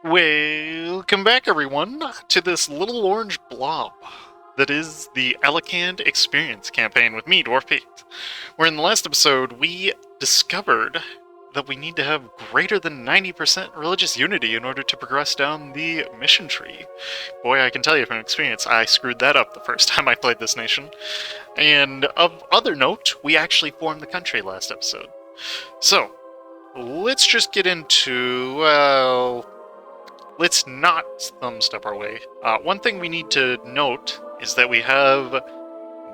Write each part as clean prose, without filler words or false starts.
Welcome back, everyone, to this little orange blob that is the Elikhand Experience campaign with me, Dwarf Pete. Where in the last episode, we discovered that we need to have greater than 90% religious unity in order to progress down the mission tree. Boy, I can tell you from experience, I screwed that up the first time I played this nation. And of other note, we actually formed the country last episode. So, let's just get into, let's not thumbstep our way. One thing we need to note is that we have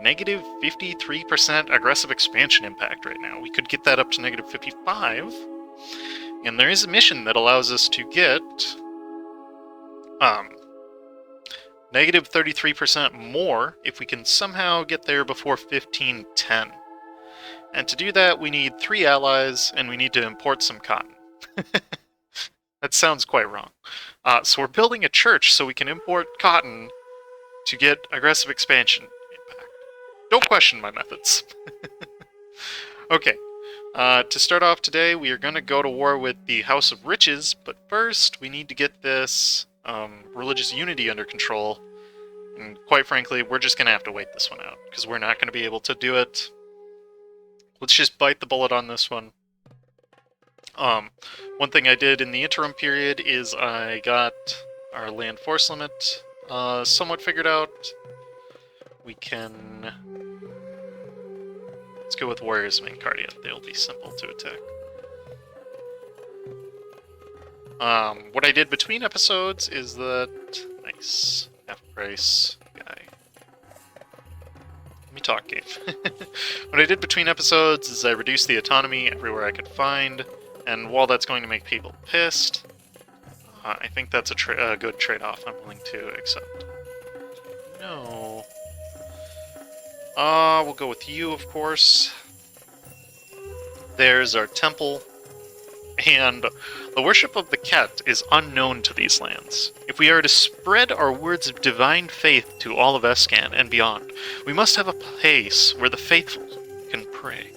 negative 53% aggressive expansion impact right now. We could get that up to negative 55, and there is a mission that allows us to get negative 33% more if we can somehow get there before 1510. And to do that, we need 3 allies, and we need to import some cotton. That sounds quite wrong. So we're building a church so we can import cotton to get aggressive expansion impact. Don't question my methods. Okay. To start off today, we are going to go to war with the House of Riches, but first we need to get this religious unity under control. And quite frankly, we're just going to have to wait this one out, because we're not going to be able to do it. Let's just bite the bullet on this one. One thing I did in the interim period is I got our land force limit somewhat figured out. We can... Let's go with Warriors of Incardia. They'll be simple to attack. What I did between episodes is that... Nice. Half price guy. Let me talk, Gabe. What I did between episodes is I reduced the autonomy everywhere I could find. And while that's going to make people pissed, I think that's a good trade-off I'm willing to accept. No. We'll go with you, of course. There's our temple. And the worship of the Khet is unknown to these lands. If we are to spread our words of divine faith to all of Escan and beyond, we must have a place where the faithful can pray.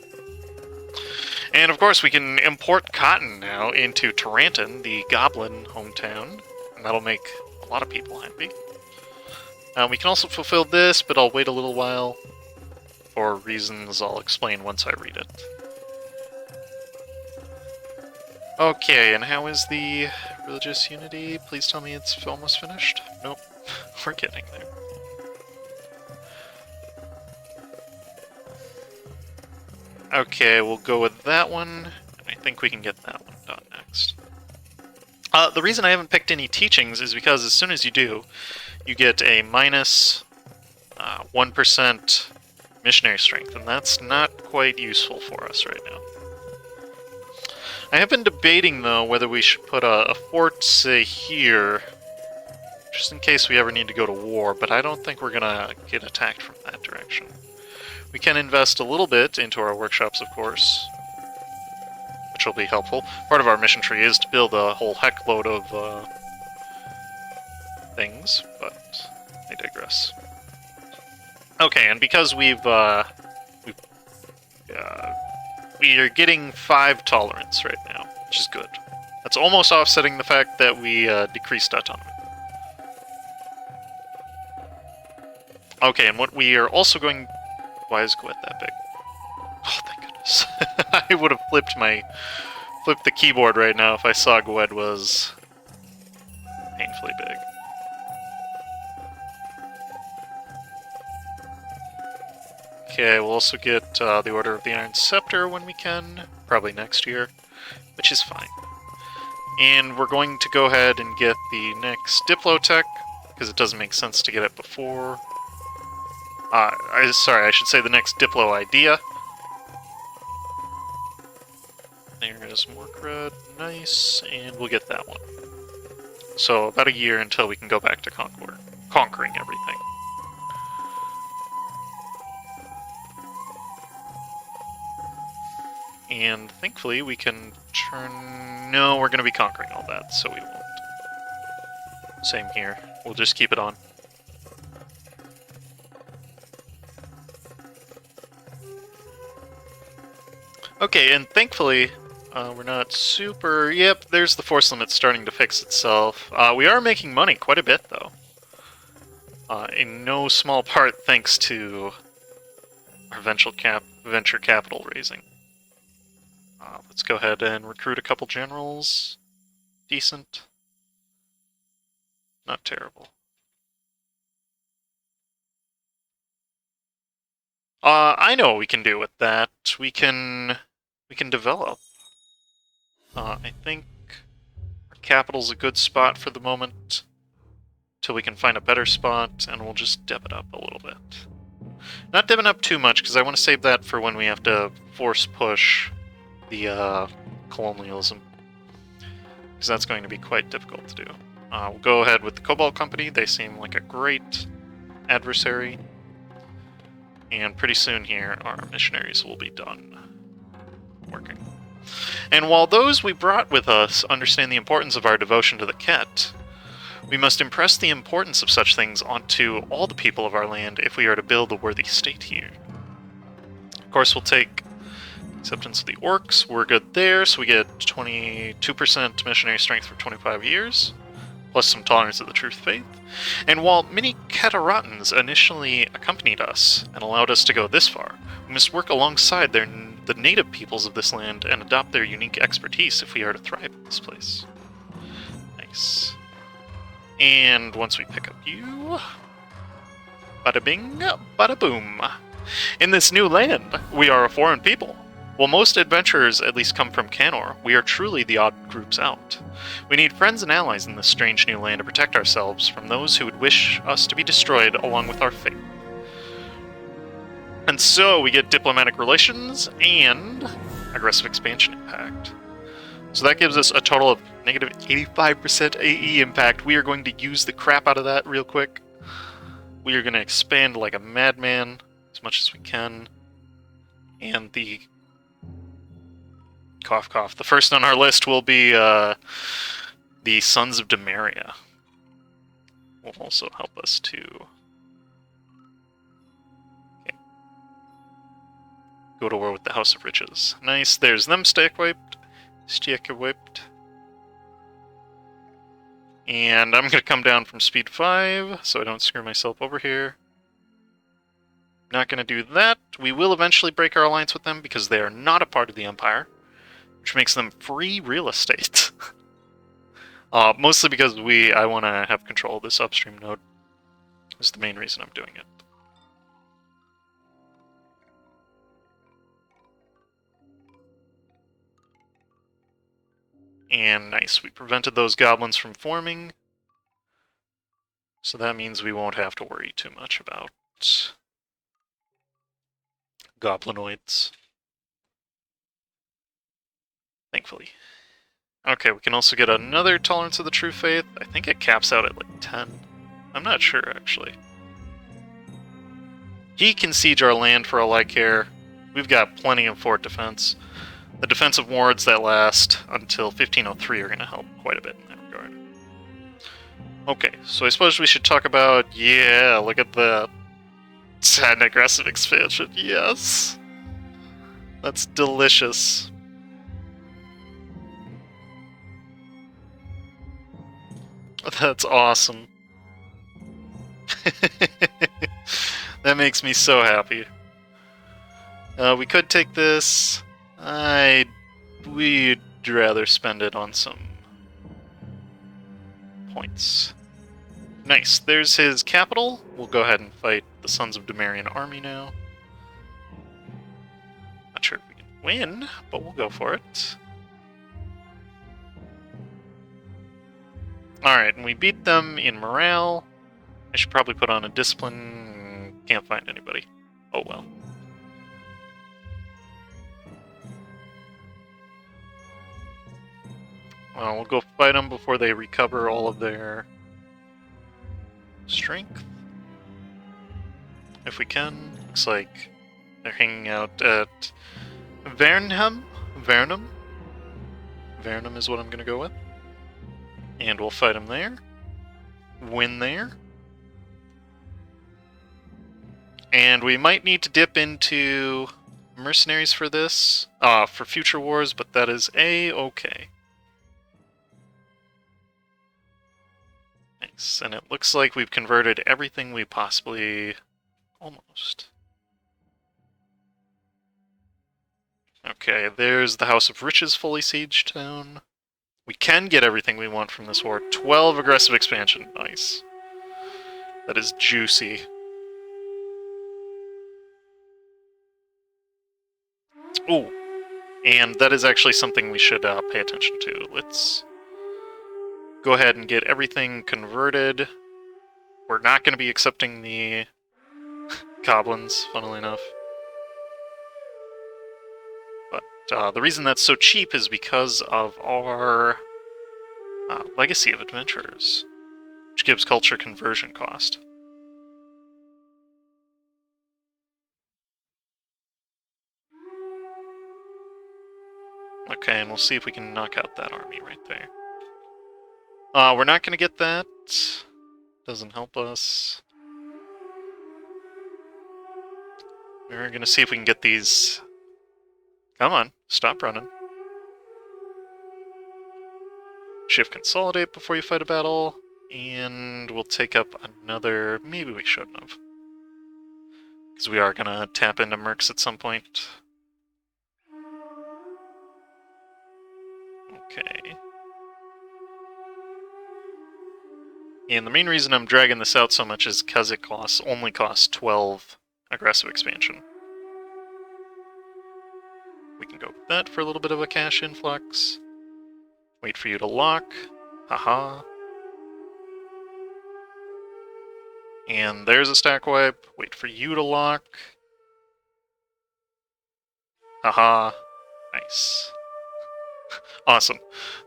And of course, we can import cotton now into Kheteratan, the goblin hometown, and that'll make a lot of people happy. We can also fulfill this, but I'll wait a little while for reasons I'll explain once I read it. Okay, and how is the religious unity? Please tell me it's almost finished. Nope, we're getting there. Okay, we'll go with that one. I think we can get that one done next. The reason I haven't picked any teachings is because as soon as you do, you get a minus 1% missionary strength, and that's not quite useful for us right now. I have been debating, though, whether we should put a fort, say, here, just in case we ever need to go to war, but I don't think we're gonna get attacked from that direction. We can invest a little bit into our workshops, of course, which will be helpful. Part of our mission tree is to build a whole heckload of things, but I digress. Okay, and because we are getting 5 tolerance right now, which is good. That's almost offsetting the fact that we decreased autonomy. Okay, and what we are also going... Why is Gwed that big? Oh, thank goodness. I would have flipped the keyboard right now if I saw Gwed was painfully big. Okay, we'll also get the Order of the Iron Scepter when we can, probably next year, which is fine. And we're going to go ahead and get the next Diplotech, because it doesn't make sense to get it before... sorry, I should say the next Diplo idea. There is more cred, nice, and we'll get that one. So about a year until we can go back to conquering everything. And thankfully we can turn... No, we're going to be conquering all that, so we won't. Same here. We'll just keep it on. Okay, and thankfully, We're not super... Yep, there's the force limit starting to fix itself. We are making money quite a bit, though. In no small part thanks to our venture capital raising. Let's go ahead and recruit a couple generals. Decent. Not terrible. I know what we can do with that. We can develop. I think our capital's a good spot for the moment, till we can find a better spot, and we'll just dip it up a little bit. Not dipping up too much, because I want to save that for when we have to force push the colonialism, because that's going to be quite difficult to do. We'll go ahead with the Cobalt Company. They seem like a great adversary. And pretty soon here, our missionaries will be done working. And while those we brought with us understand the importance of our devotion to the Khet, we must impress the importance of such things onto all the people of our land if we are to build a worthy state here. Of course, we'll take acceptance of the orcs. We're good there, so we get 22% missionary strength for 25 years, plus some tolerance of the truth faith. And while many Kheteratans initially accompanied us and allowed us to go this far, we must work alongside the native peoples of this land and adopt their unique expertise if we are to thrive in this place. Nice. And once we pick up you... Bada bing, bada boom. In this new land, we are a foreign people. While most adventurers at least come from Canor, we are truly the odd groups out. We need friends and allies in this strange new land to protect ourselves from those who would wish us to be destroyed along with our fate. And so we get diplomatic relations and aggressive expansion impact. So that gives us a total of negative 85% AE impact. We are going to use the crap out of that real quick. We are going to expand like a madman as much as we can. And the... Cough, cough. The first on our list will be the Sons of Demaria. Will also help us to... Okay. Go to war with the House of Riches. Nice. There's them stack wiped. Stick wiped. And I'm going to come down from speed 5, so I don't screw myself over here. Not going to do that. We will eventually break our alliance with them because they are not a part of the Empire, which makes them free real estate. Mostly because I want to have control of this upstream node. That's the main reason I'm doing it. And nice, we prevented those goblins from forming. So that means we won't have to worry too much about goblinoids. Thankfully. Okay, we can also get another Tolerance of the True Faith. I think it caps out at like 10. I'm not sure, actually. He can siege our land for all I care. We've got plenty of fort defense. The defensive wards that last until 1503 are going to help quite a bit in that regard. Okay, so I suppose we should talk about... Yeah, look at that. 10 aggressive expansion, yes! That's delicious. That's awesome. That makes me so happy. We could take this. We'd rather spend it on some points. Nice. There's his capital. We'll go ahead and fight the Sons of Demarian army now. Not sure if we can win, but we'll go for it. Alright, and we beat them in morale. I should probably put on a discipline. Can't find anybody. Oh well. We'll go fight them before they recover all of their strength. If we can. Looks like they're hanging out at Vernham? Vernum? Vernum is what I'm going to go with. And we'll fight them there. Win there. And we might need to dip into mercenaries for this, for future wars, but that is A-okay. Nice, and it looks like we've converted everything we possibly... almost. Okay, there's the House of Riches fully sieged town. We can get everything we want from this war. 12 aggressive expansion, nice. That is juicy. Ooh, and that is actually something we should pay attention to. Let's go ahead and get everything converted. We're not going to be accepting the goblins, funnily enough. But the reason that's so cheap is because of our Legacy of Adventurers, which gives culture conversion cost. Okay, and we'll see if we can knock out that army right there. We're not going to get that. Doesn't help us. We're going to see if we can get these... Come on, stop running. Shift consolidate before you fight a battle. And we'll take up another... Maybe we shouldn't have. Because we are going to tap into mercs at some point. Okay. And the main reason I'm dragging this out so much is because it only costs 12 aggressive expansion. We can go with that for a little bit of a cash influx. Wait for you to lock. Haha. And there's a stack wipe. Wait for you to lock. Haha. Nice. Awesome.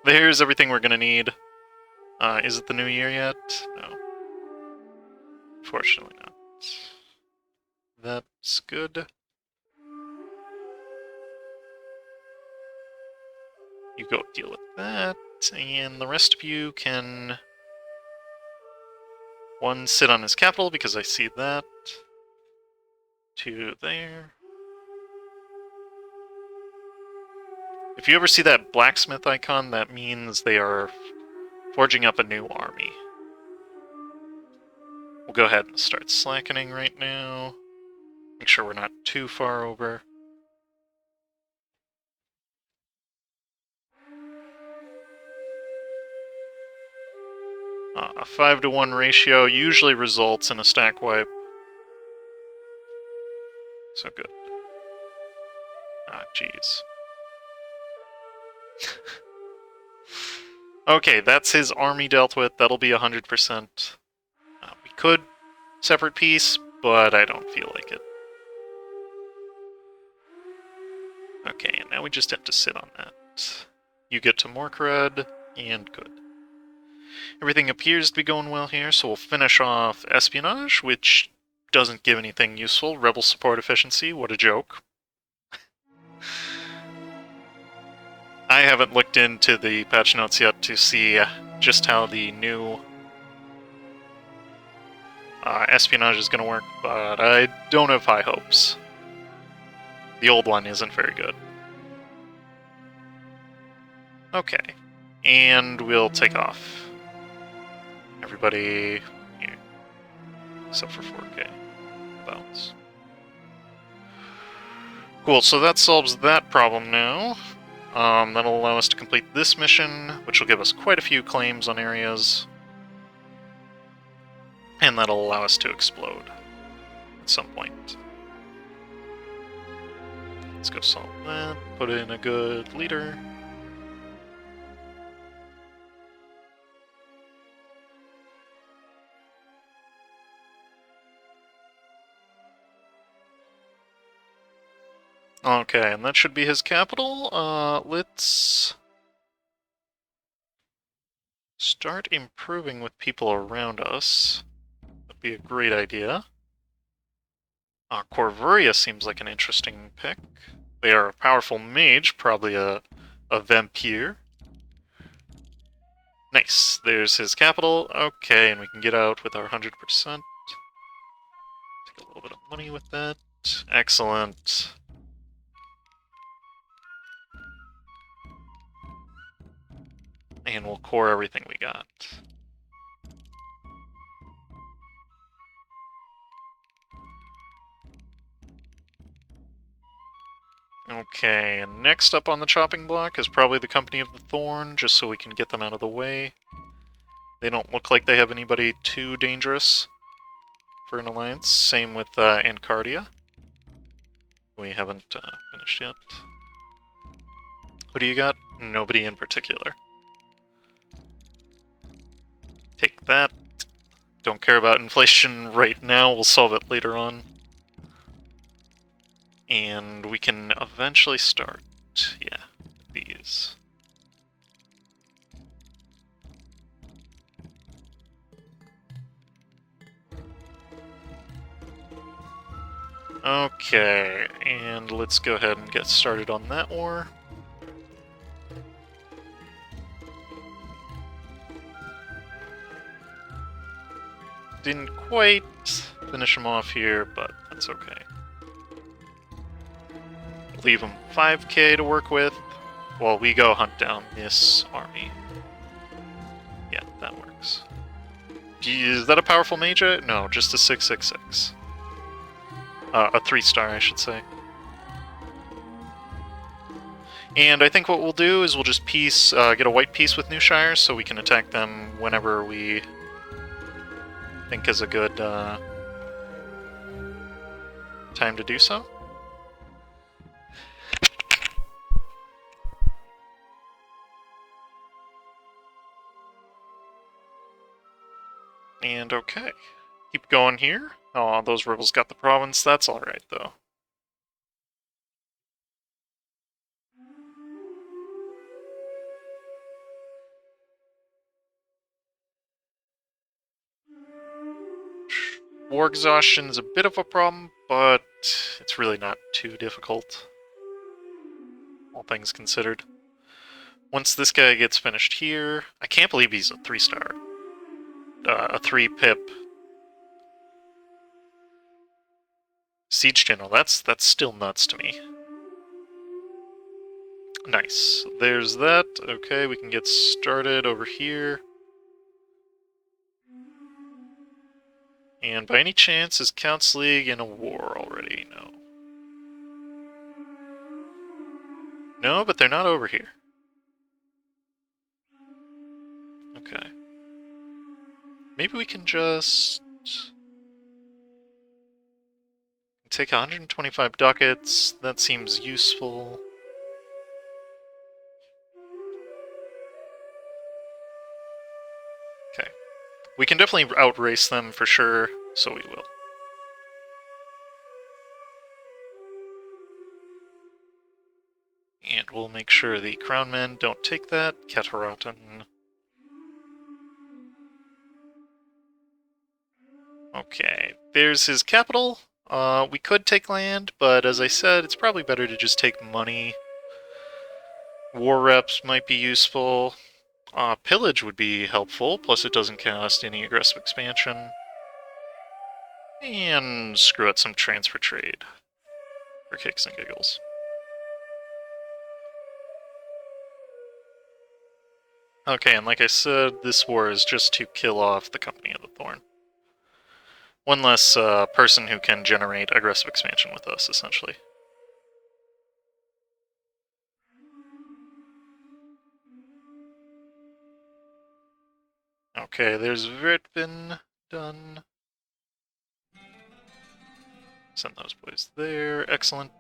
There's everything we're gonna need. Is it the new year yet? No. Fortunately not. That's good. You go deal with that, and the rest of you can... One, sit on his capital, because I see that. Two there. If you ever see that blacksmith icon, that means they are forging up a new army. We'll go ahead and start slackening right now. Make sure we're not too far over. A 5-to-1 ratio usually results in a stack wipe. So good. Ah, jeez. Okay, that's his army dealt with. That'll be 100%. We could separate piece, but I don't feel like it. Okay, and now we just have to sit on that. You get to Morkrad, and good. Everything appears to be going well here, so we'll finish off espionage, which doesn't give anything useful. Rebel support efficiency, what a joke. I haven't looked into the patch notes yet to see just how the new espionage is going to work, but I don't have high hopes. The old one isn't very good. Okay, and we'll take off. Everybody here, except for 4K. Bounce. Cool, so that solves that problem now. That'll allow us to complete this mission, which will give us quite a few claims on areas. And that'll allow us to explode at some point. Let's go solve that, put in a good leader. Okay, and that should be his capital. Let's start improving with people around us. That'd be a great idea. Corvuria seems like an interesting pick. They are a powerful mage, probably a vampire. Nice, there's his capital. Okay, and we can get out with our 100%. Take a little bit of money with that. Excellent. And we'll core everything we got. Okay, and next up on the chopping block is probably the Company of the Thorn, just so we can get them out of the way. They don't look like they have anybody too dangerous for an alliance. Same with Ancardia. We haven't finished yet. What do you got? Nobody in particular. Take that. Don't care about inflation right now, we'll solve it later on. And we can eventually start, yeah, these. Okay, and let's go ahead and get started on that war. Didn't quite finish him off here, but that's okay. Leave him 5k to work with while we go hunt down this army. Yeah, that works. Is that a powerful mage? No, just a 666. A 3-star, I should say. And I think what we'll do is we'll just get a white piece with New Shire so we can attack them whenever we think is a good time to do so. And okay. Keep going here. Oh, those rebels got the province. That's alright, though. War exhaustion is a bit of a problem, but it's really not too difficult, all things considered. Once this guy gets finished here, I can't believe he's a 3-star. A 3-pip siege general. That's still nuts to me. Nice. There's that. Okay, we can get started over here. And by any chance, is Count's League in a war already? No. No, but they're not over here. Okay. Maybe we can just take 125 ducats. That seems useful. Okay. We can definitely outrace them for sure, so we will. And we'll make sure the crownmen don't take that. Kheteratan. Okay, there's his capital. We could take land, but as I said, it's probably better to just take money. War reps might be useful. Pillage would be helpful, plus it doesn't cost any aggressive expansion. And screw out some transfer trade for kicks and giggles. Okay, and like I said, this war is just to kill off the Company of the Thorn. One less person who can generate aggressive expansion with us, essentially. Okay, there's Vertbin done. Send those boys there. Excellent.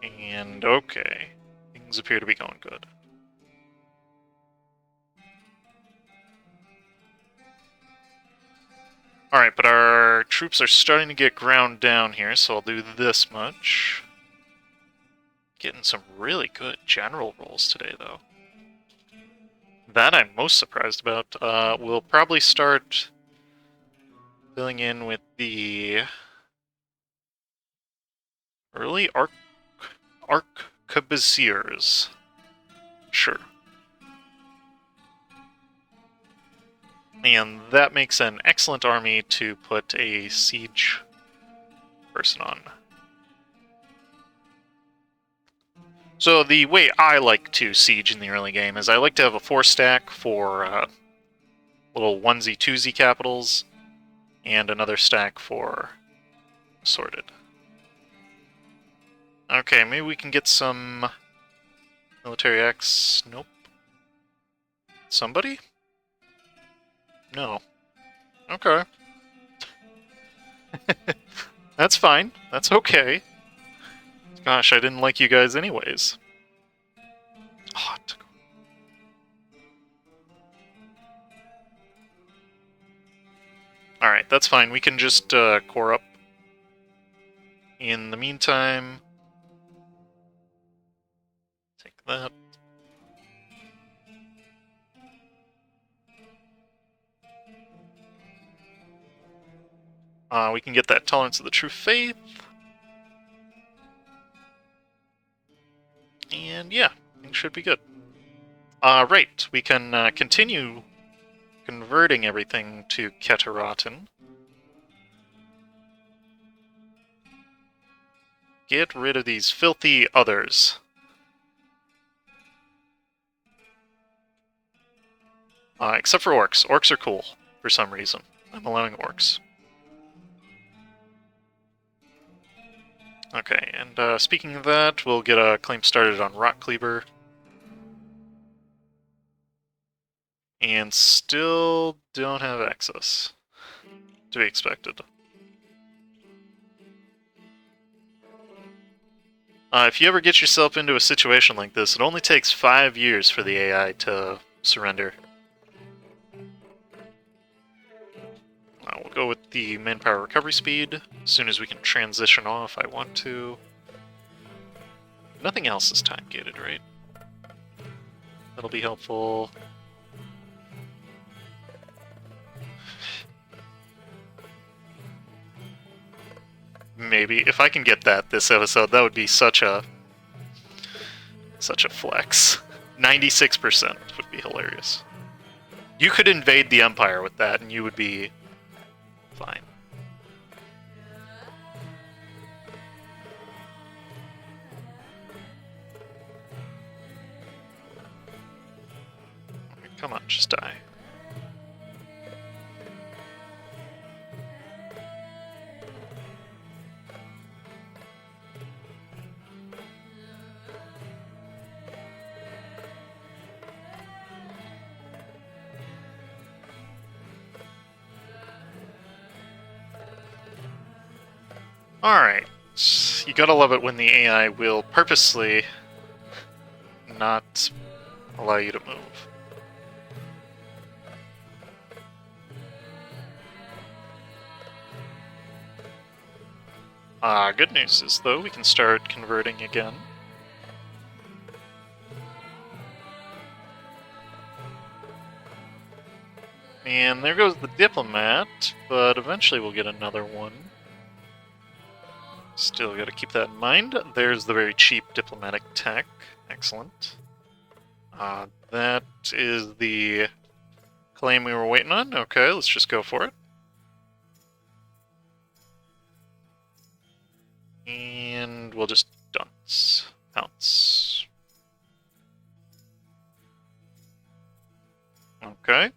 And okay. Things appear to be going good. Alright, but our troops are starting to get ground down here, so I'll do this much. Getting some really good general rolls today, though. That I'm most surprised about. We'll probably start filling in with the early arquebusiers. Sure. And that makes an excellent army to put a siege person on. So the way I like to siege in the early game is I like to have a 4-stack for little onesie twosie capitals, and another stack for assorted. Okay, maybe we can get some military X. Nope. Somebody? No. Okay. That's fine. That's okay. Gosh, I didn't like you guys anyways. Oh, alright, that's fine. We can just core up. In the meantime, take that. We can get that Tolerance of the True Faith. And yeah, things should be good. Right, we can continue converting everything to Kheteratan. Get rid of these filthy others. Except for orcs. Orcs are cool, for some reason. I'm allowing orcs. Okay, and speaking of that, we'll get a claim started on Rock Cleaver. And still don't have access. To be expected. If you ever get yourself into a situation like this, it only takes 5 years for the AI to surrender. We'll go with the manpower recovery speed. As soon as we can transition off, I want to. Nothing else is time-gated, right? That'll be helpful. Maybe. If I can get that this episode, that would be such a flex. 96% would be hilarious. You could invade the Empire with that, and you would be fine. Come on, just die. Alright. You gotta love it when the AI will purposely not allow you to move. Good news is, though, we can start converting again. And there goes the diplomat, but eventually we'll get another one. Still gotta keep that in mind. There's the very cheap diplomatic tech. Excellent. That is the claim we were waiting on. Okay, let's just go for it. And we'll just pounce. Okay.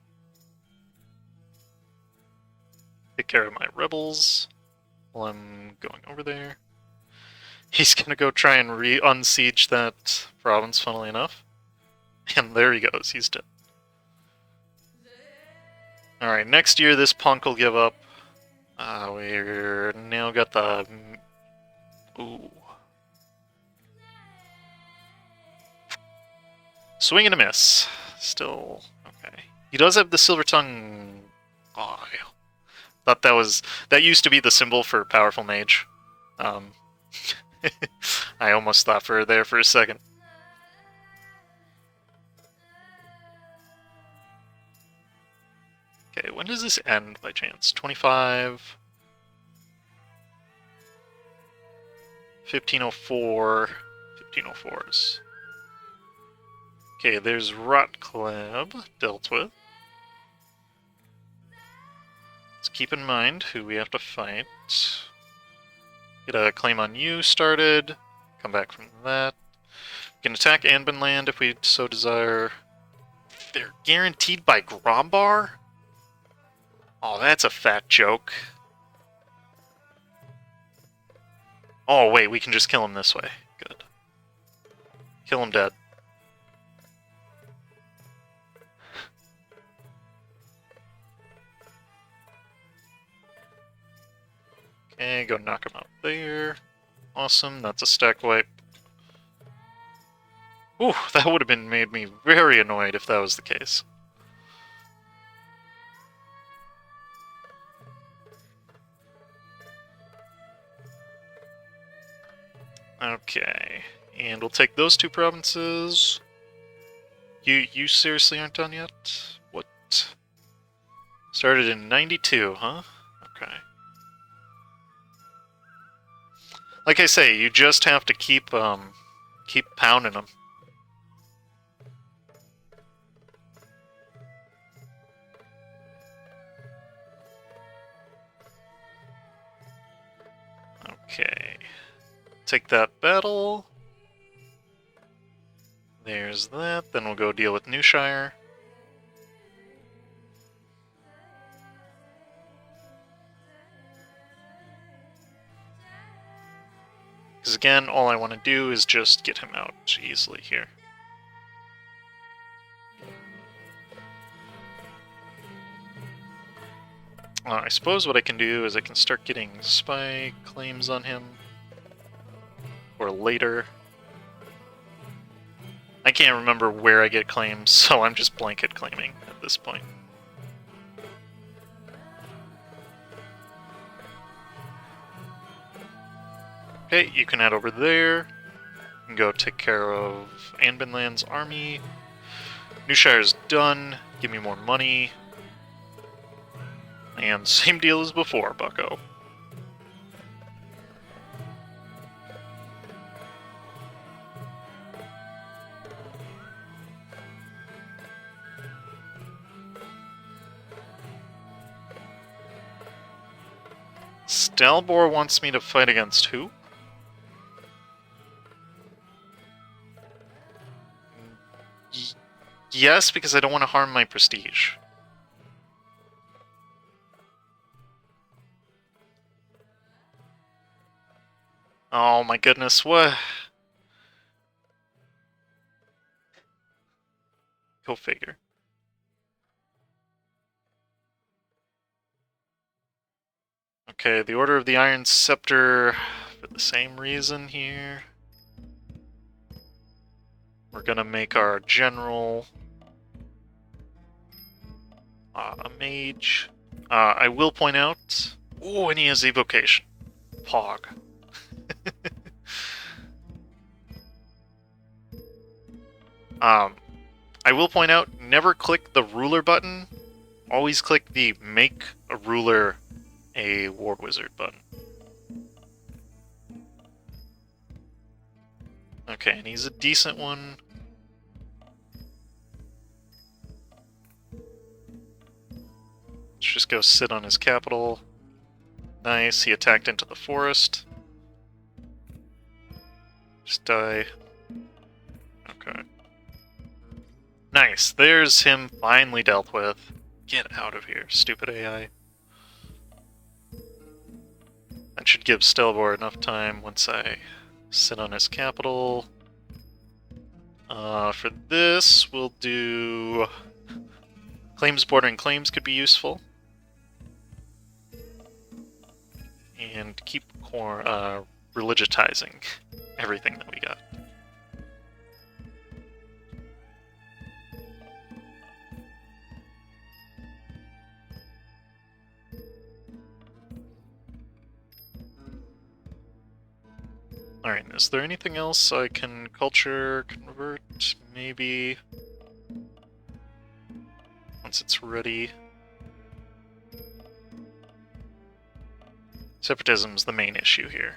Take care of my rebels while I'm going over there. He's gonna go try and unsiege that province, funnily enough. And there he goes, he's dead. Alright, next year this punk will give up. We're now got the... Ooh. Swing and a miss. Still, okay. He does have the silver tongue... Oh, I thought that used to be the symbol for powerful mage. I almost thought for there for a second. Okay, when does this end by chance? 25... 1504... 1504s. Okay, there's Rotclab dealt with. Let's keep in mind who we have to fight. Get a claim on you started. Come back from that. can attack Anbennar land if we so desire. They're guaranteed by Grombar? Oh, that's a fat joke. Oh, wait, we can just kill him this way. Good. Kill him dead. Okay, go knock him out there. Awesome, that's a stack wipe. Ooh, that would have made me very annoyed if that was the case. Okay, and we'll take those two provinces. You seriously aren't done yet? What? Started in 92, huh? Okay. Like I say, you just have to keep pounding them. Okay. Take that battle. There's that. Then we'll go deal with Newshire. Because again, all I want to do is just get him out easily here. I suppose what I can do is I can start getting spy claims on him. Or later. I can't remember where I get claims, so I'm just blanket claiming at this point. Okay, you can head over there. You can go take care of Anbenland's army. Newshire's done. Give me more money. And same deal as before, bucko. Stalbor wants me to fight against who? Yes, because I don't want to harm my prestige. Oh my goodness, what? Go figure. Okay, the Order of the Iron Scepter, for the same reason here. We're gonna make our general a mage. I will point out... Oh, and he has evocation. Pog. I will point out, never click the ruler button. Always click the make a ruler a war wizard button. Okay, and he's a decent one. Let's just go sit on his capital. Nice, he attacked into the forest. Just die. Okay. Nice, there's him finally dealt with. Get out of here, stupid AI. That should give Stelvor enough time once I sit on his capital. For this, we'll do... Claims bordering claims could be useful. And keep religitizing everything that we got. Alright, is there anything else I can culture, convert, maybe? Once it's ready. Separatism's the main issue here.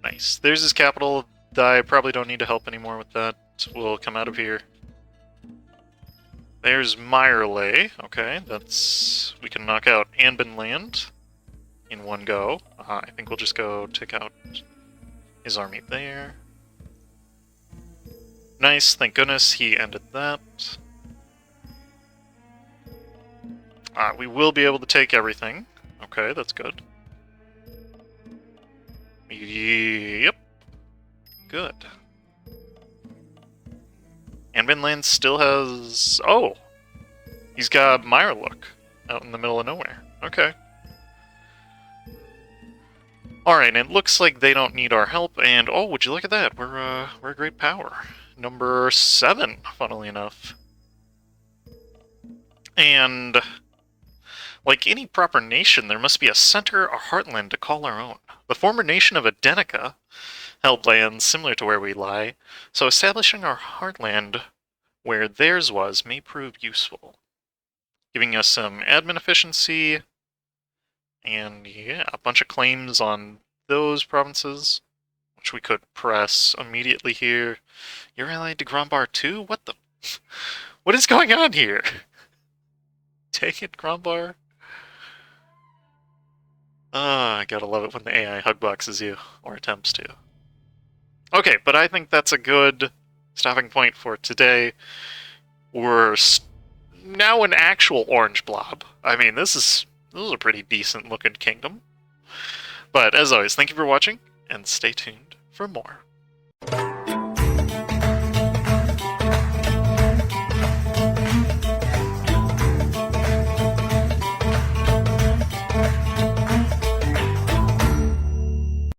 Nice. There's his capital. I probably don't need to help anymore with that. We'll come out of here. There's Myrelay. Okay, that's... We can knock out Anbennar land. in one go. I think we'll just go take out his army there. Nice, thank goodness he ended that. We will be able to take everything. Okay, that's good. Yep. Good. Anbennar still has... Oh! He's got Mirelurk out in the middle of nowhere. Okay. Alright, and it looks like they don't need our help, and oh, would you look at that? We're a great power. Number 7, funnily enough. And... like any proper nation, there must be a center or heartland to call our own. The former nation of Adenica held lands similar to where we lie, so establishing our heartland where theirs was may prove useful. Giving us some admin efficiency, and yeah, a bunch of claims on those provinces, which we could press immediately here. You're allied to Grombar too? What the... what is going on here? Take it, Grombar? I gotta love it when the AI hugboxes you, or attempts to. Okay, but I think that's a good stopping point for today. We're now an actual orange blob. I mean, this is a pretty decent looking kingdom. But as always, thank you for watching, and stay tuned for more.